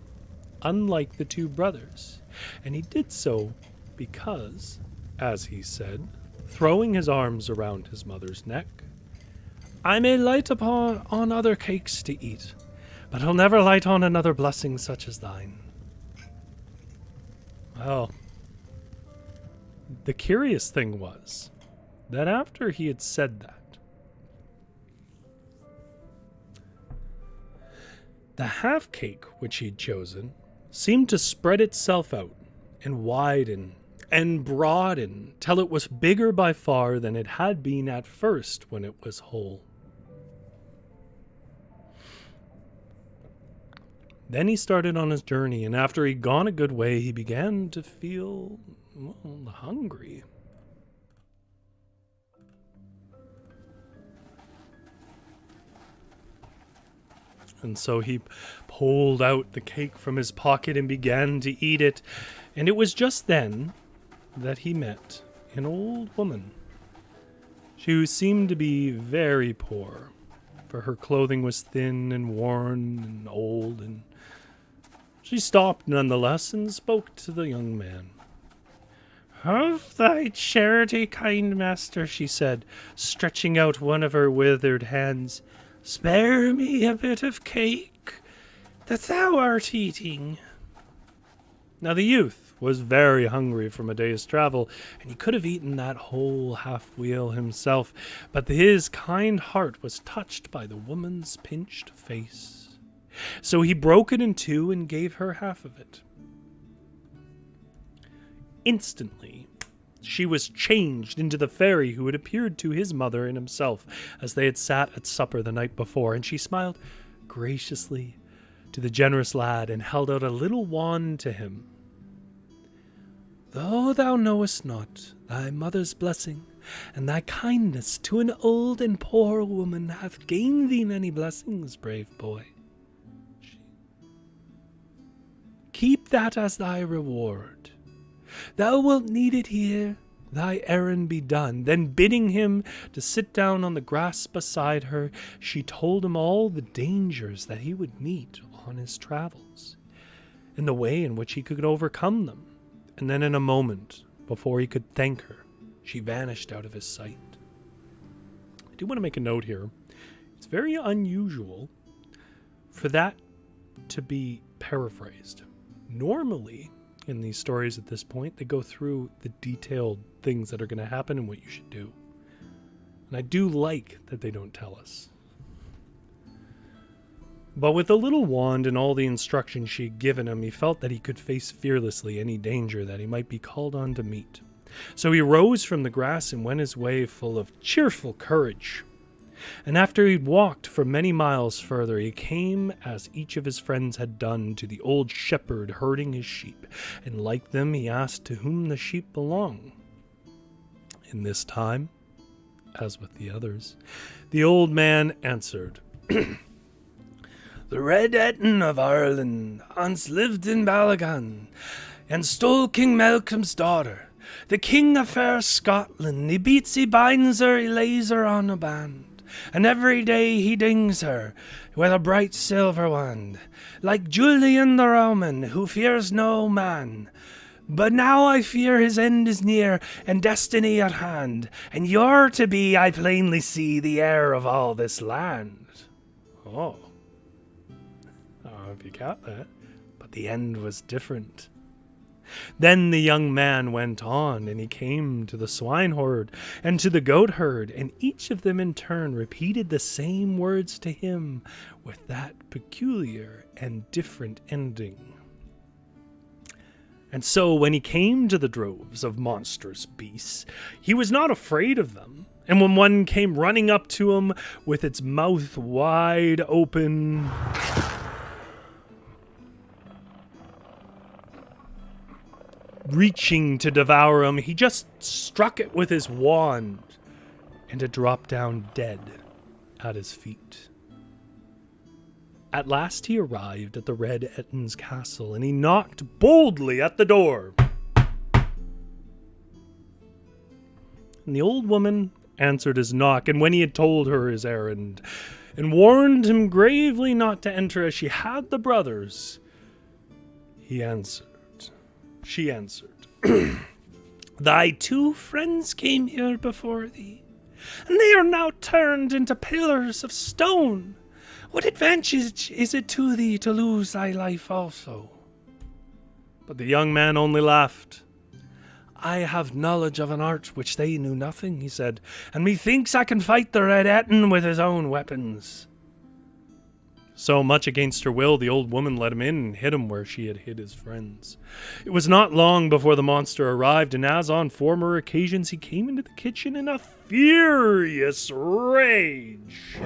unlike the 2 brothers, and he did so because, as he said, throwing his arms around his mother's neck, "I may light on other cakes to eat, but I'll never light on another blessing such as thine." Well, the curious thing was that after he had said that, the half cake which he'd chosen seemed to spread itself out and widen and broaden till it was bigger by far than it had been at first when it was whole. Then he started on his journey, and after he'd gone a good way, he began to feel, well, hungry. And so he pulled out the cake from his pocket and began to eat it. And it was just then that he met an old woman. She seemed to be very poor, for her clothing was thin and worn and old, and she stopped nonetheless and spoke to the young man. "Have thy charity, kind master," she said, stretching out one of her withered hands. "Spare me a bit of cake that thou art eating." Now the youth was very hungry from a day's travel, and he could have eaten that whole half-wheel himself, but his kind heart was touched by the woman's pinched face. So he broke it in two and gave her half of it. Instantly, she was changed into the fairy who had appeared to his mother and himself as they had sat at supper the night before, and she smiled graciously to the generous lad and held out a little wand to him. "Though thou knowest not, thy mother's blessing and thy kindness to an old and poor woman hath gained thee many blessings, brave boy. Keep that as thy reward. Thou wilt need it here, thy errand be done." Then bidding him to sit down on the grass beside her, she told him all the dangers that he would meet on his travels, and the way in which he could overcome them. And then in a moment, before he could thank her, she vanished out of his sight. I do want to make a note here. It's very unusual for that to be paraphrased. Normally, in these stories at this point, they go through the detailed things that are going to happen and what you should do. And I do like that they don't tell us. But with the little wand and all the instructions she had given him, he felt that he could face fearlessly any danger that he might be called on to meet. So he rose from the grass and went his way full of cheerful courage. And after he'd walked for many miles further, he came, as each of his friends had done, to the old shepherd herding his sheep, and like them he asked to whom the sheep belonged. In this time, as with the others, the old man answered, "The Red-Etin of Ireland once lived in Balagan, and stole King Malcolm's daughter. The king of fair Scotland, he beats, he binds her, he lays her on a band. And every day he dings her with a bright silver wand, like Julian the Roman, who fears no man. But now I fear his end is near, and destiny at hand, and you're to be, I plainly see, the heir of all this land." Oh. I don't know if you got that, but the end was different. Then the young man went on, and he came to the swineherd and to the goatherd, and each of them in turn repeated the same words to him with that peculiar and different ending. And so when he came to the droves of monstrous beasts, he was not afraid of them. And when one came running up to him with its mouth wide open, reaching to devour him, he just struck it with his wand, and it dropped down dead at his feet. At last he arrived at the Red-Etin's castle, and he knocked boldly at the door. And the old woman answered his knock, and when he had told her his errand, and warned him gravely not to enter as she had the brothers, she answered, "Thy two friends came here before thee, and they are now turned into pillars of stone. What advantage is it to thee to lose thy life also?" But the young man only laughed. "I have knowledge of an art which they knew nothing," he said, "and methinks I can fight the Red-Etin with his own weapons." So much against her will, the old woman let him in and hid him where she had hid his friends. It was not long before the monster arrived, and as on former occasions, he came into the kitchen in a furious rage.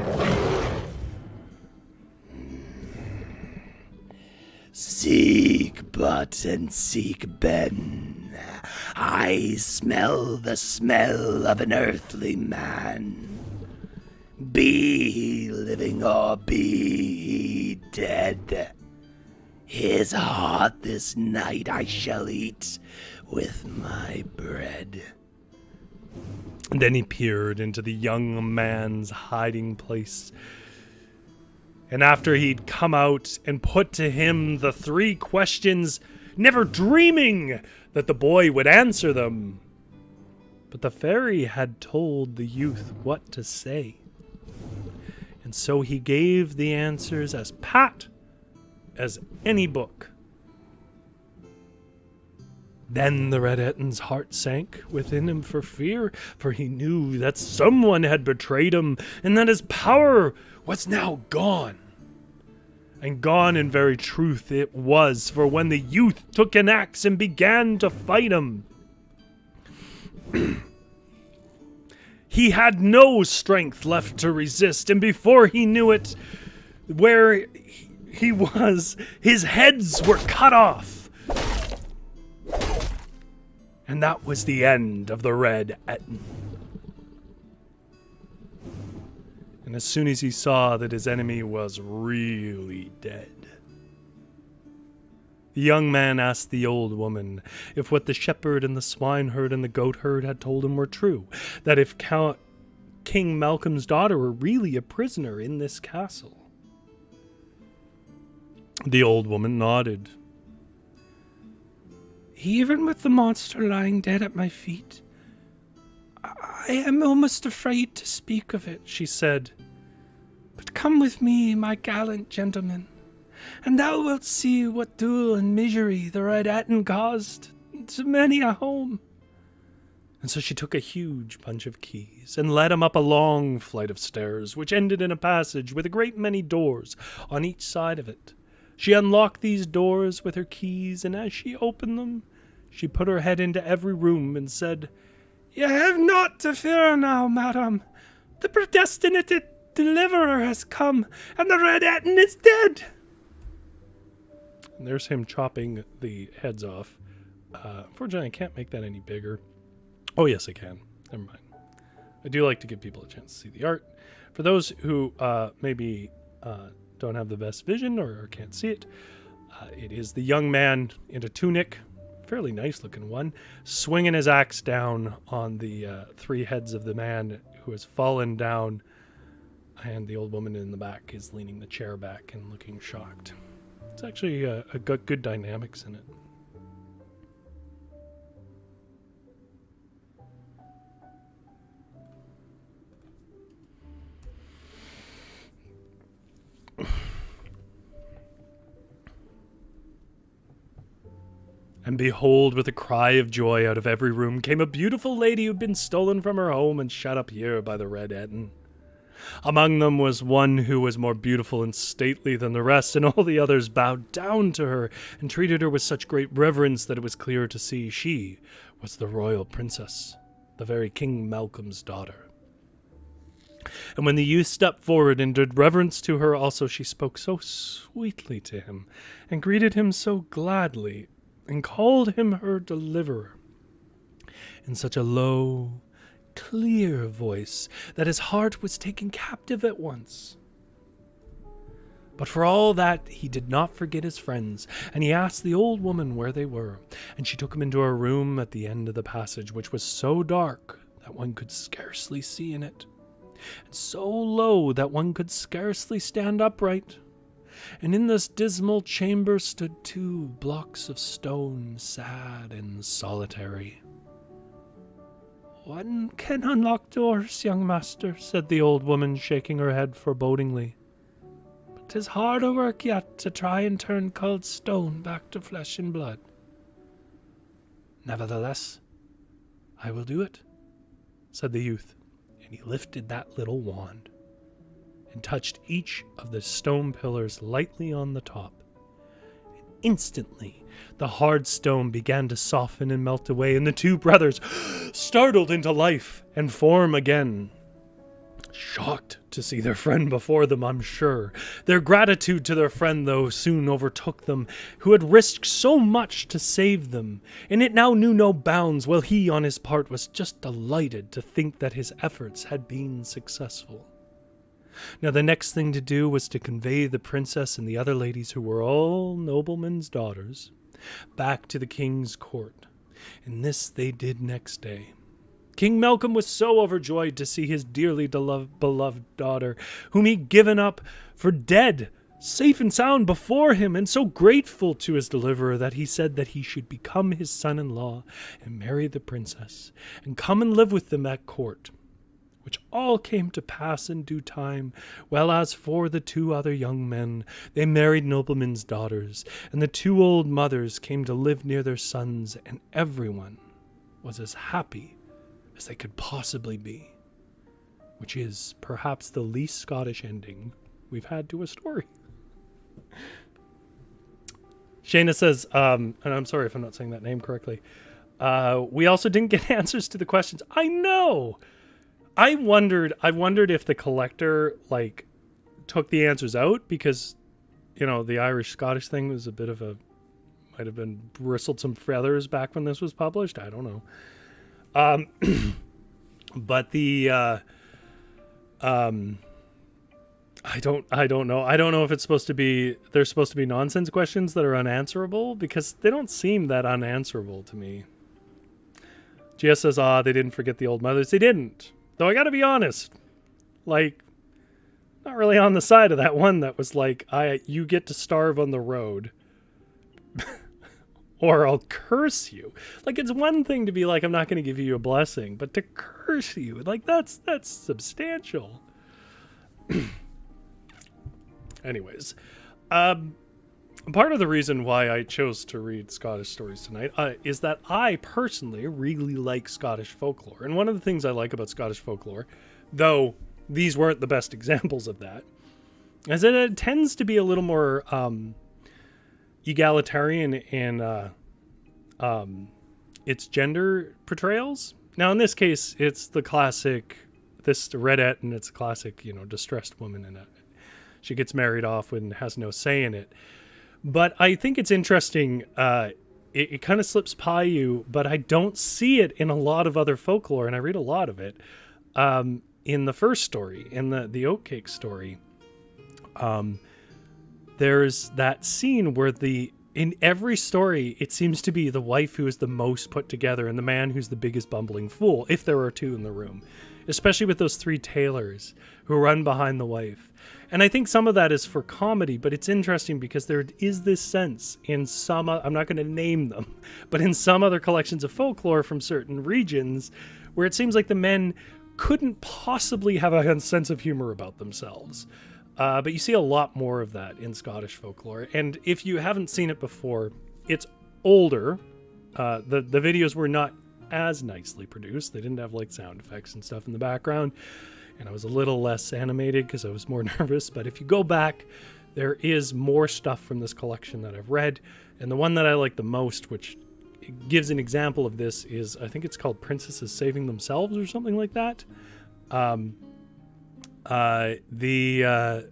Seek but and seek Ben. I smell the smell of an earthly man. Be he living or be he dead. His heart this night I shall eat with my bread. And then he peered into the young man's hiding place. And after he'd come out and put to him the 3 questions, never dreaming that the boy would answer them. But the fairy had told the youth what to say. And so he gave the answers as pat as any book. Then the Red-Etin's heart sank within him for fear, for he knew that someone had betrayed him, and that his power was now gone. And gone in very truth it was, for when the youth took an axe and began to fight him, he had no strength left to resist, and before he knew it, where he was, his heads were cut off. And that was the end of the Red-Etin. And as soon as he saw that his enemy was really dead, the young man asked the old woman if what the shepherd and the swineherd and the goatherd had told him were true, that if King Malcolm's daughter were really a prisoner in this castle. The old woman nodded. Even with the monster lying dead at my feet, I am almost afraid to speak of it, she said. But come with me, my gallant gentleman, and thou wilt see what dule and misery the Red-Etin caused to many a home. And so she took a huge bunch of keys and led him up a long flight of stairs, which ended in a passage with a great many doors on each side of it. She unlocked these doors with her keys, and as she opened them, she put her head into every room and said, "You have naught to fear now, madam. The predestinated deliverer has come, and the Red-Etin is dead." And there's him chopping the heads off. Unfortunately, I can't make that any bigger. Oh, yes, I can. Never mind. I do like to give people a chance to see the art. For those who maybe don't have the best vision or can't see it, it is the young man in a tunic, fairly nice looking one, swinging his axe down on the 3 heads of the man who has fallen down, and the old woman in the back is leaning the chair back and looking shocked. It's actually got good dynamics in it. And behold, with a cry of joy out of every room came a beautiful lady who'd been stolen from her home and shut up here by the Red-Etin. Among them was one who was more beautiful and stately than the rest, and all the others bowed down to her and treated her with such great reverence that it was clear to see she was the royal princess, the very King Malcolm's daughter. And when the youth stepped forward and did reverence to her also, she spoke so sweetly to him and greeted him so gladly, and called him her deliverer in such a low, clear voice that his heart was taken captive at once. But for all that, he did not forget his friends, and he asked the old woman where they were, and she took him into a room at the end of the passage, which was so dark that one could scarcely see in it, and so low that one could scarcely stand upright. And in this dismal chamber stood 2 blocks of stone, sad and solitary. "One can unlock doors, young master," said the old woman, shaking her head forebodingly. "But 'tis harder work yet to try and turn cold stone back to flesh and blood. Nevertheless, I will do it," said the youth, and he lifted that little wand and touched each of the stone pillars lightly on the top. And instantly, the hard stone began to soften and melt away, and the 2 brothers startled into life and form again. shocked to see their friend before them, I'm sure. Their gratitude to their friend, though, soon overtook them, who had risked so much to save them, and it now knew no bounds, while he, on his part, was just delighted to think that his efforts had been successful. Now the next thing to do was to convey the princess and the other ladies, who were all noblemen's daughters, back to the king's court, and this they did next day. King Malcolm was so overjoyed to see his dearly beloved daughter, whom he'd given up for dead, safe and sound before him, and so grateful to his deliverer that he said that he should become his son-in-law and marry the princess, and come and live with them at court, which all came to pass in due time. Well, as for the 2 other young men, they married noblemen's daughters, and the 2 old mothers came to live near their sons, and everyone was as happy as they could possibly be, which is perhaps the least Scottish ending we've had to a story. Shayna says, and I'm sorry if I'm not saying that name correctly, we also didn't get answers to the questions. I know! I wondered if the collector, like, took the answers out, because, you know, the Irish-Scottish thing was a bit of a, might have been bristled some feathers back when this was published. I don't know. But the, I don't know. I don't know if it's supposed to be, there's supposed to be nonsense questions that are unanswerable, because they don't seem that unanswerable to me. GS says, they didn't forget the old mothers. They didn't. Though I gotta be honest, like, not really on the side of that one that was like, you get to starve on the road. Or I'll curse you. Like, it's one thing to be like, I'm not going to give you a blessing, but to curse you, like, that's substantial. Anyways, part of the reason why I chose to read Scottish stories tonight is that I personally really like Scottish folklore. And one of the things I like about Scottish folklore, though these weren't the best examples of that, is that it tends to be a little more egalitarian in its gender portrayals. Now, in this case, it's the classic, this Red-Etin, it's a classic, you know, distressed woman, and she gets married off and has no say in it. But I think it's interesting, it kind of slips by you, but I don't see it in a lot of other folklore, and I read a lot of it. In the first story, in the oatcake story, there's that scene where in every story, it seems to be the wife who is the most put together and the man who's the biggest bumbling fool, if there are 2 in the room. Especially with those 3 tailors who run behind the wife. And I think some of that is for comedy, but it's interesting because there is this sense in some, I'm not going to name them, but in some other collections of folklore from certain regions, where it seems like the men couldn't possibly have a sense of humor about themselves. But you see a lot more of that in Scottish folklore. And if you haven't seen it before, it's older. The videos were not as nicely produced. They didn't have like sound effects and stuff in the background. And I was a little less animated because I was more nervous. But if you go back, there is more stuff from this collection that I've read. And the one that I like the most, which gives an example of this, is, I think it's called Princesses Saving Themselves or something like that. I did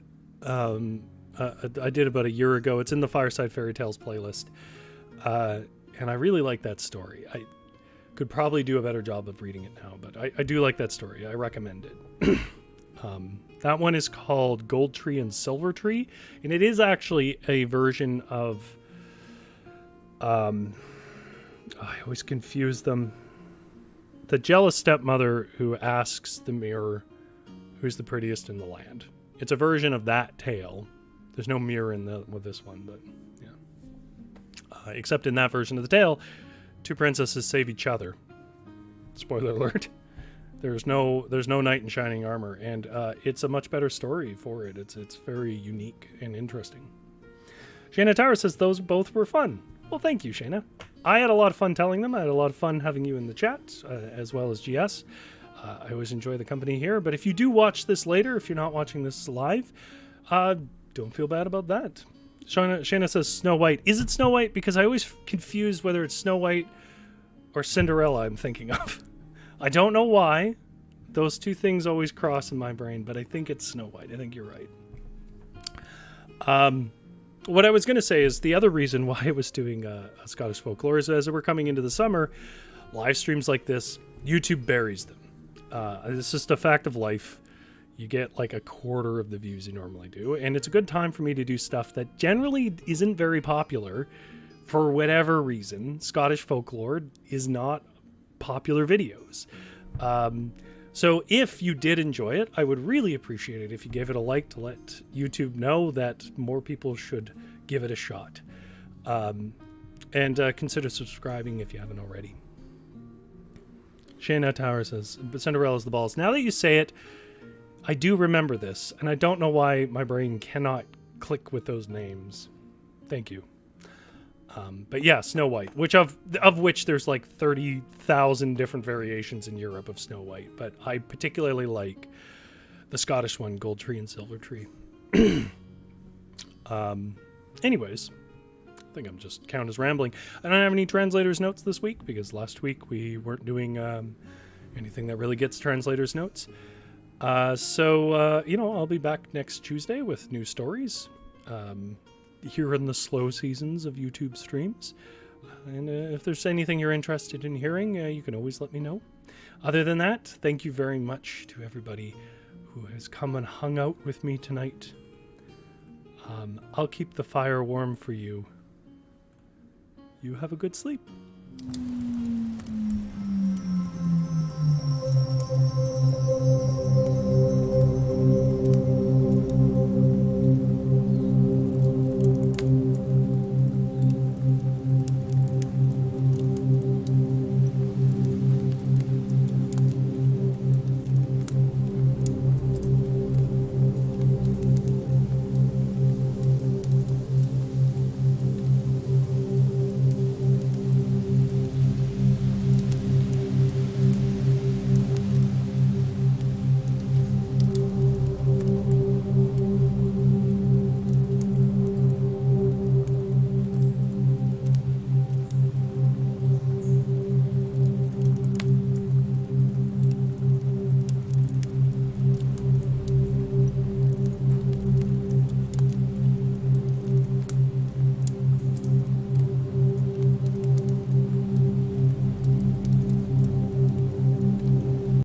about a year ago. It's in the Fireside Fairytales playlist. And I really like that story. I could probably do a better job of reading it now, but I do like that story. I recommend it. That one is called Gold Tree and Silver Tree, and it is actually a version of, I always confuse them. The jealous stepmother who asks the mirror who's the prettiest in the land. It's a version of that tale. There's no mirror with this one, but yeah. Except in that version of the tale, 2 princesses save each other. Spoiler alert. There's no knight in shining armor, and it's a much better story for it. It's very unique and interesting. Shayna Tower says those both were fun. Well, thank you, Shayna. I had a lot of fun telling them. I had a lot of fun having you in the chat, as well as GS. I always enjoy the company here, but if you do watch this later, if you're not watching this live, don't feel bad about that. Shayna says Snow White. Is it Snow White? Because I always confuse whether it's Snow White or Cinderella I'm thinking of. I don't know why, Those two things always cross in my brain, but I think it's Snow White. I think you're right. What I was going to say is the other reason why I was doing a Scottish folklore is as we're coming into the summer, live streams like this, YouTube buries them. It's just a fact of life. You get like a quarter of the views you normally do, and it's a good time for me to do stuff that generally isn't very popular for whatever reason. Scottish folklore is not popular videos. So if you did enjoy it, I would really appreciate it if you gave it a like to let YouTube know that more people should give it a shot. And consider subscribing if you haven't already. Shayna Tower says, Cinderella's the balls. Now that you say it, I do remember this, and I don't know why my brain cannot click with those names. Thank you. But yeah, Snow White, which of which there's like 30,000 different variations in Europe of Snow White, but I particularly like the Scottish one, Gold Tree and Silver Tree. Anyways, I think I'm just count as rambling. I don't have any translators notes this week because last week we weren't doing anything that really gets translators notes. So I'll be back next Tuesday with new stories. Here in the slow seasons of YouTube streams. And if there's anything you're interested in hearing, you can always let me know. Other than that, thank you very much to everybody who has come and hung out with me tonight. I'll keep the fire warm for you. You have a good sleep.